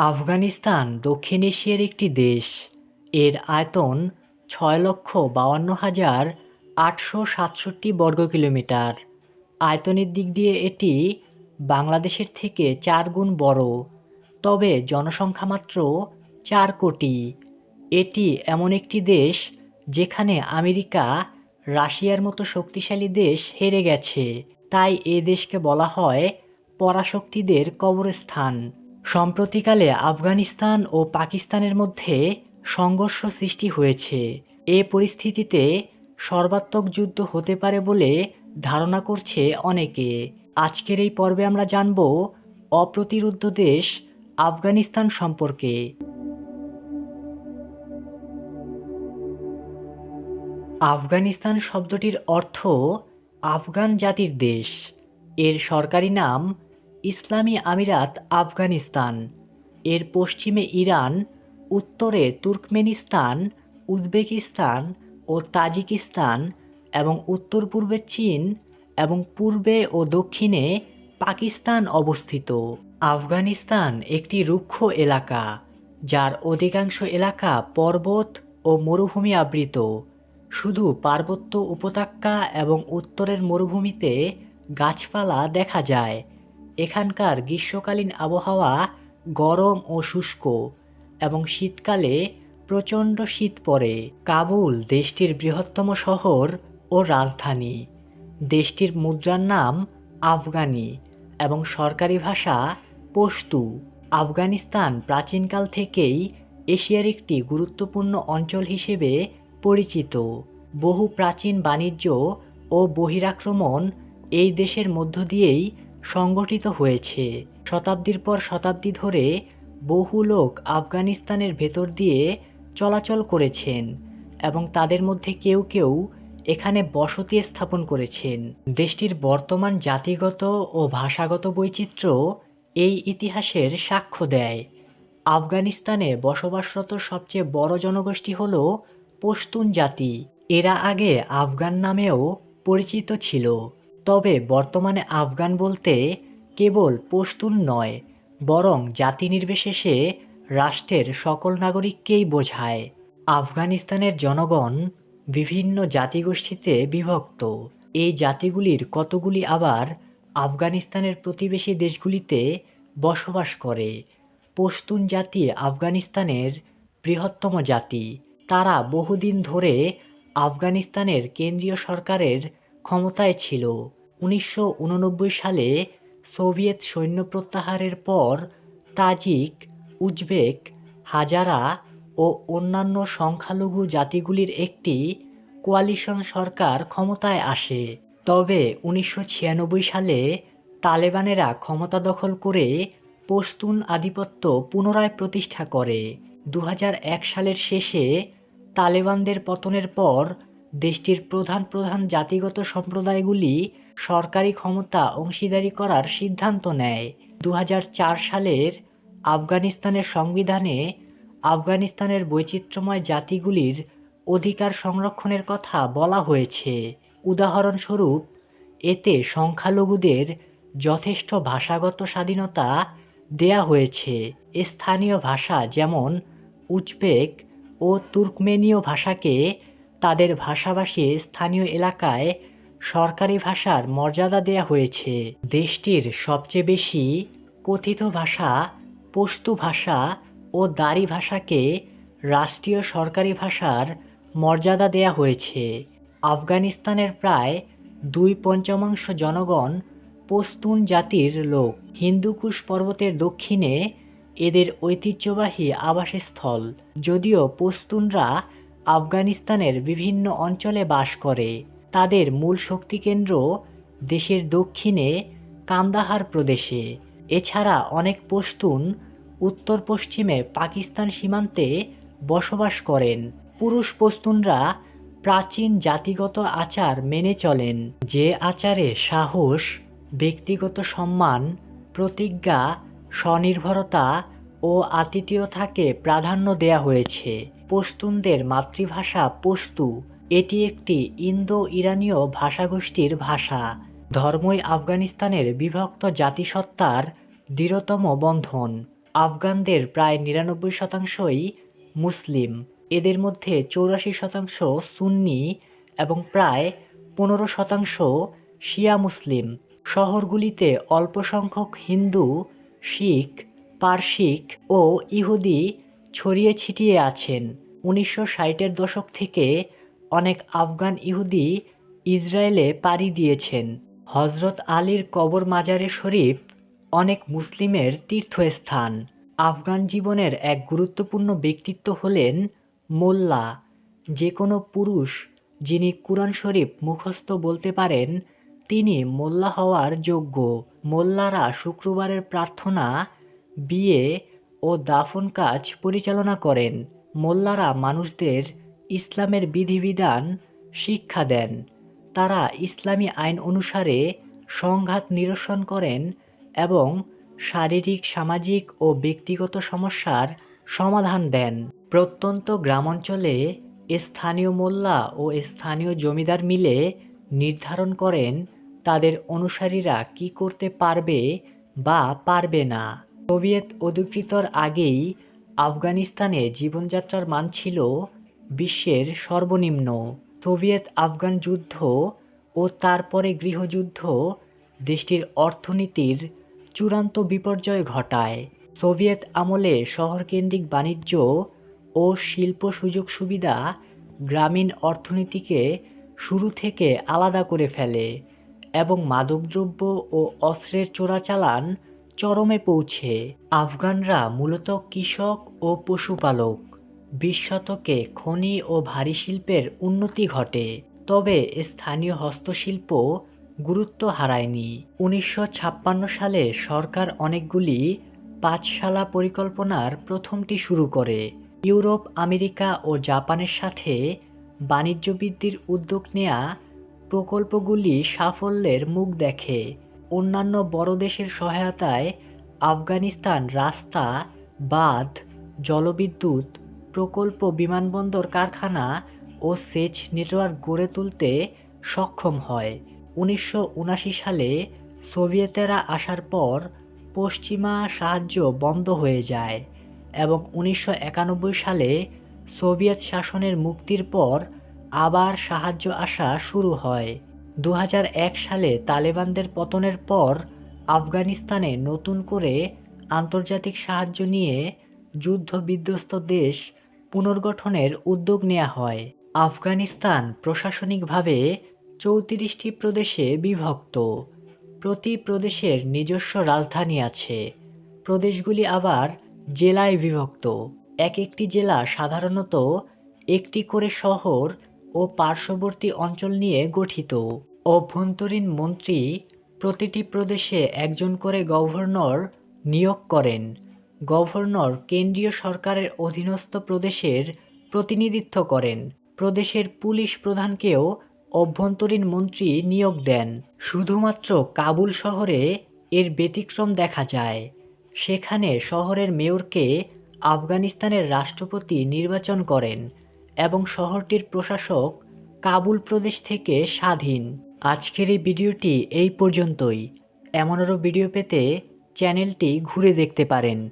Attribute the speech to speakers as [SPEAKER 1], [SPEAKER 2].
[SPEAKER 1] আফগানিস্তান দক্ষিণ এশিয়ার একটি দেশ। এর আয়তন ৬,৫২,৮৬৭ বর্গ কিলোমিটার। আয়তনের দিক দিয়ে এটি বাংলাদেশের থেকে ৪ গুণ বড়, তবে জনসংখ্যা মাত্র ৪ কোটি। এটি এমন একটি দেশ যেখানে আমেরিকা, রাশিয়ার মতো শক্তিশালী দেশ হেরে গেছে। তাই এ দেশকে বলা হয় পরাশক্তিদের কবরস্থান। সম্প্রতিকালে আফগানিস্তান ও পাকিস্তানের মধ্যে সংঘর্ষ সৃষ্টি হয়েছে। এ পরিস্থিতিতে সর্বাত্মক যুদ্ধ হতে পারে বলে ধারণা করছে অনেকে। আজকের এই পর্বে আমরা জানব অপ্রতিরোধ্য দেশ আফগানিস্তান সম্পর্কে। আফগানিস্তান শব্দটির অর্থ আফগান জাতির দেশ। এর সরকারি নাম ইসলামী আমিরাত আফগানিস্তান। এর পশ্চিমে ইরান, উত্তরে তুর্কমেনিস্তান, উজবেকিস্তান ও তাজিকিস্তান এবং উত্তর পূর্বে চীন এবং পূর্বে ও দক্ষিণে পাকিস্তান অবস্থিত। আফগানিস্তান একটি রুক্ষ এলাকা, যার অধিকাংশ এলাকা পর্বত ও মরুভূমি আবৃত। শুধু পার্বত্য উপত্যকা এবং উত্তরের মরুভূমিতে গাছপালা দেখা যায়। এখানকার গ্রীষ্মকালীন আবহাওয়া গরম ও শুষ্ক এবং শীতকালে প্রচণ্ড শীত পড়ে। কাবুল দেশটির বৃহত্তম শহর ও রাজধানী। দেশটির মুদ্রার নাম আফগানি এবং সরকারি ভাষা পশতু। আফগানিস্তান প্রাচীনকাল থেকেই এশিয়ার একটি গুরুত্বপূর্ণ অঞ্চল হিসেবে পরিচিত। বহু প্রাচীন বাণিজ্য ও বহিরাক্রমণ এই দেশের মধ্য দিয়েই সংগঠিত হয়েছে। শতাব্দীর পর শতাব্দী ধরে বহু লোক আফগানিস্তানের ভেতর দিয়ে চলাচল করেছেন এবং তাদের মধ্যে কেউ কেউ এখানে বসতি স্থাপন করেছেন। দেশটির বর্তমান জাতিগত ও ভাষাগত বৈচিত্র্য এই ইতিহাসের সাক্ষ্য দেয়। আফগানিস্তানে বসবাসরত সবচেয়ে বড় জনগোষ্ঠী হল পশতুন জাতি। এরা আগে আফগান নামেও পরিচিত ছিল, তবে বর্তমানে আফগান বলতে কেবল পশতুন নয়, বরং জাতি নির্বিশেষে রাষ্ট্রের সকল নাগরিককেই বোঝায়। আফগানিস্তানের জনগণ বিভিন্ন জাতিগোষ্ঠীতে বিভক্ত। এই জাতিগুলির কতগুলি আবার আফগানিস্তানের প্রতিবেশী দেশগুলিতে বসবাস করে। পশতুন জাতি আফগানিস্তানের বৃহত্তম জাতি। তারা বহুদিন ধরে আফগানিস্তানের কেন্দ্রীয় সরকারের ক্ষমতায় ছিল। ১৯৮৯ সালে সোভিয়েত সৈন্য প্রত্যাহারের পর তাজিক, উজবেক, হাজারা ও অন্যান্য সংখ্যালঘু জাতিগুলির একটি কোয়ালিশন সরকার ক্ষমতায় আসে। তবে ১৯৯৬ সালে তালেবানেরা ক্ষমতা দখল করে পশতুন আধিপত্য পুনরায় প্রতিষ্ঠা করে। ২০০১ সালের শেষে তালেবানদের পতনের পর দেশটির প্রধান প্রধান জাতিগত সম্প্রদায়গুলি সরকারি ক্ষমতা অংশীদারি করার সিদ্ধান্ত নেয়। ২০০৪ সালের আফগানিস্তানের সংবিধানে আফগানিস্তানের বৈচিত্র্যময় জাতিগুলির অধিকার সংরক্ষণের কথা বলা হয়েছে। উদাহরণস্বরূপ, এতে সংখ্যালঘুদের যথেষ্ট ভাষাগত স্বাধীনতা দেয়া হয়েছে। স্থানীয় ভাষা যেমন উজবেক ও তুর্কমেনীয় ভাষাকে তাদের ভাষাভাষী স্থানীয় এলাকায় সরকারি ভাষার মর্যাদা দেয়া হয়েছে। দেশটির সবচেয়ে বেশি কথিত ভাষা পশতু ভাষা ও দারি ভাষাকে রাষ্ট্রীয় সরকারি ভাষার মর্যাদা দেয়া হয়েছে। আফগানিস্তানের প্রায় ২/৫ জনগণ পশতুন জাতির লোক। হিন্দুকুশ পর্বতের দক্ষিণে এদের ঐতিহ্যবাহী আবাসস্থল। যদিও পশতুনরা আফগানিস্তানের বিভিন্ন অঞ্চলে বাস করে, তাদের মূল শক্তিকেন্দ্র দেশের দক্ষিণে কান্দাহার প্রদেশে। এছাড়া অনেক পশতুন উত্তর পশ্চিমে পাকিস্তান সীমান্তে বসবাস করেন। পুরুষ পশতুনরা প্রাচীন জাতিগত আচার মেনে চলেন, যে আচারে সাহস, ব্যক্তিগত সম্মান, প্রতিজ্ঞা, স্বনির্ভরতা ও আতিথেয়তাকে প্রাধান্য দেয়া হয়েছে। পশতুনদের মাতৃভাষা পশতু। এটি একটি ইন্দো-ইরানীয় ভাষাগোষ্ঠীর ভাষা। ধর্মই আফগানিস্তানের বিভক্ত জাতিসত্তার দৃঢ়তম বন্ধন। আফগানদের প্রায় ৯৯%ই মুসলিম। এদের মধ্যে ৮৪% সুন্নি এবং প্রায় ১৫% শিয়া মুসলিম। শহরগুলিতে অল্প সংখ্যক হিন্দু, শিখ, পারসিক ও ইহুদি ছড়িয়ে ছিটিয়ে আছেন। ১৯৬০-এর দশক থেকে অনেক আফগান ইহুদি ইসরায়েলে পাড়ি দিয়েছেন। হজরত আলীর কবর মাজারে শরীফ অনেক মুসলিমের তীর্থস্থান। আফগান জীবনের এক গুরুত্বপূর্ণ ব্যক্তিত্ব হলেন মোল্লা। যে কোনো পুরুষ যিনি কুরআন শরীফ মুখস্থ বলতে পারেন তিনি মোল্লা হওয়ার যোগ্য। মোল্লারা শুক্রবারের প্রার্থনা, বিয়ে ও দাফন কাজ পরিচালনা করেন। মোল্লারা মানুষদের ইসলামের বিধিবিধান শিক্ষা দেন। তারা ইসলামী আইন অনুসারে সংঘাত নিরসন করেন এবং শারীরিক, সামাজিক ও ব্যক্তিগত সমস্যার সমাধান দেন। প্রত্যন্ত গ্রামাঞ্চলে স্থানীয় মোল্লা ও স্থানীয় জমিদার মিলে নির্ধারণ করেন তাদের অনুসারীরা কী করতে পারবে বা পারবে না। সোভিয়েত অধিকৃতর আগেই আফগানিস্তানে জীবনযাত্রার মান ছিল বিশ্বের সর্বনিম্ন। সোভিয়েত আফগান যুদ্ধ ও তারপরে গৃহযুদ্ধ দেশটির অর্থনীতির চূড়ান্ত বিপর্যয় ঘটায়। সোভিয়েত আমলে শহরকেন্দ্রিক বাণিজ্য ও শিল্প সুযোগ সুবিধা গ্রামীণ অর্থনীতিকে শুরু থেকে আলাদা করে ফেলে এবং মাদকদ্রব্য ও অস্ত্রের চোরাচালান চরমে পৌঁছে। আফগানরা মূলত কৃষক ও পশুপালক। ২০ শতকে খনি ও ভারী শিল্পের উন্নতি ঘটে, তবে স্থানীয় হস্তশিল্প গুরুত্ব হারায়নি। ১৯৫৬ সালে সরকার অনেকগুলি পাঁচশালা পরিকল্পনার প্রথমটি শুরু করে। ইউরোপ, আমেরিকা ও জাপানের সাথে বাণিজ্য বৃদ্ধির উদ্যোগ নেয়া প্রকল্পগুলি সাফল্যের মুখ দেখে। অন্যান্য বড় দেশের সহায়তায় আফগানিস্তান রাস্তা, বাঁধ, জলবিদ্যুৎ প্রকল্প, বিমানবন্দর, কারখানা ও সেচ নেটওয়ার্ক গড়ে তুলতে সক্ষম হয়। ১৯৭৯ সালে সোভিয়েতরা আসার পর পশ্চিমা সাহায্য বন্ধ হয়ে যায় এবং ১৯৯১ সালে সোভিয়েত শাসনের মুক্তির পর আবার সাহায্য আসা শুরু হয়। ২০০১ সালে তালেবানদের পতনের পর আফগানিস্তানে নতুন করে আন্তর্জাতিক সাহায্য নিয়ে যুদ্ধ-বিধ্বস্ত দেশ পুনর্গঠনের উদ্যোগ নেওয়া হয়। আফগানিস্তান প্রশাসনিকভাবে ৩৪টি প্রদেশে বিভক্ত। প্রতি প্রদেশের নিজস্ব রাজধানী আছে। প্রদেশগুলি আবার জেলায় বিভক্ত। এক একটি জেলা সাধারণত একটি করে শহর ও পার্শ্ববর্তী অঞ্চল নিয়ে গঠিত। অভ্যন্তরীণ মন্ত্রী প্রতিটি প্রদেশে একজন করে গভর্নর নিয়োগ করেন। গভর্নর কেন্দ্রীয় সরকারের অধীনস্থ প্রদেশের প্রতিনিধিত্ব করেন। প্রদেশের পুলিশ প্রধানকেও অভ্যন্তরীণ মন্ত্রী নিয়োগ দেন। শুধুমাত্র কাবুল শহরে এর ব্যতিক্রম দেখা যায়। সেখানে শহরের মেয়রকে আফগানিস্তানের রাষ্ট্রপতি নির্বাচন করেন এবং শহরটির প্রশাসক কাবুল প্রদেশ থেকে স্বাধীন। আজকের এই ভিডিওটি এই পর্যন্তই। এমন আরও ভিডিও পেতে চ্যানেলটি ঘুরে দেখতে পারেন।